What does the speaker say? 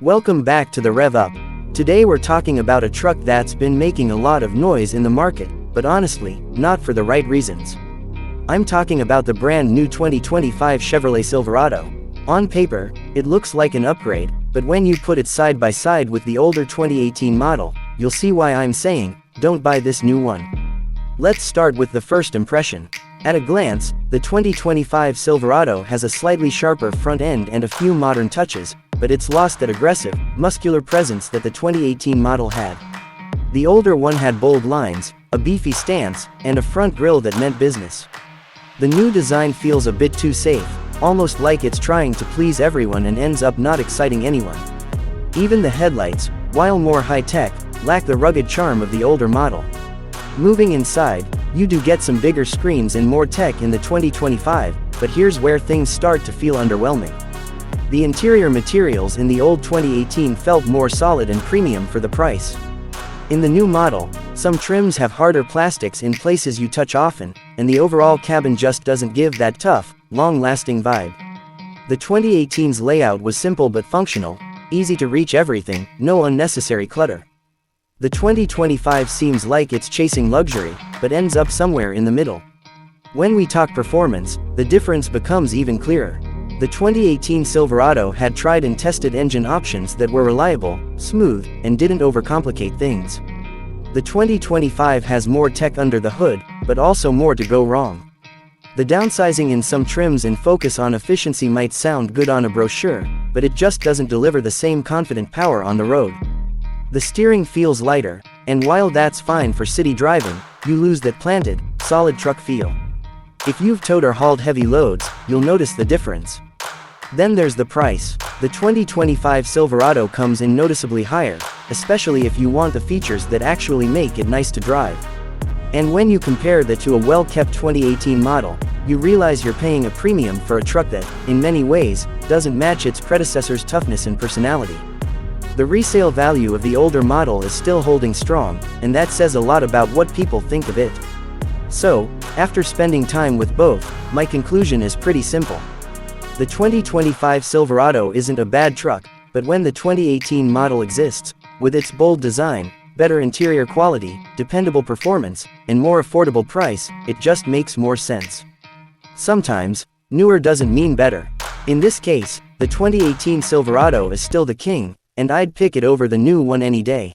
Welcome back to the Rev Up. Today we're talking about a truck that's been making a lot of noise in the market, but honestly, not for the right reasons. I'm talking about the brand new 2025 Chevrolet Silverado. On paper, it looks like an upgrade, but when you put it side by side with the older 2018 model, you'll see why I'm saying, don't buy this new one. Let's start with the first impression. At a glance, the 2025 Silverado has a slightly sharper front end and a few modern touches, but it's lost that aggressive, muscular presence that the 2018 model had. The older one had bold lines, a beefy stance, and a front grille that meant business. The new design feels a bit too safe, almost like it's trying to please everyone and ends up not exciting anyone. Even the headlights, while more high-tech, lack the rugged charm of the older model. Moving inside, you do get some bigger screens and more tech in the 2025, but here's where things start to feel underwhelming. The interior materials in the old 2018 felt more solid and premium for the price. In the new model, some trims have harder plastics in places you touch often, and the overall cabin just doesn't give that tough, long-lasting vibe. The 2018's layout was simple but functional, easy to reach everything, no unnecessary clutter. The 2025 seems like it's chasing luxury, but ends up somewhere in the middle. When we talk performance, the difference becomes even clearer. The 2018 Silverado had tried and tested engine options that were reliable, smooth, and didn't overcomplicate things. The 2025 has more tech under the hood, but also more to go wrong. The downsizing in some trims and focus on efficiency might sound good on a brochure, but it just doesn't deliver the same confident power on the road. The steering feels lighter, and while that's fine for city driving, you lose that planted, solid truck feel. If you've towed or hauled heavy loads, you'll notice the difference. Then there's the price. The 2025 Silverado comes in noticeably higher, especially if you want the features that actually make it nice to drive. And when you compare that to a well-kept 2018 model, you realize you're paying a premium for a truck that, in many ways, doesn't match its predecessor's toughness and personality. The resale value of the older model is still holding strong, and that says a lot about what people think of it. So, after spending time with both, my conclusion is pretty simple. The 2025 Silverado isn't a bad truck, but when the 2018 model exists, with its bold design, better interior quality, dependable performance, and more affordable price, it just makes more sense. Sometimes, newer doesn't mean better. In this case, the 2018 Silverado is still the king, and I'd pick it over the new one any day.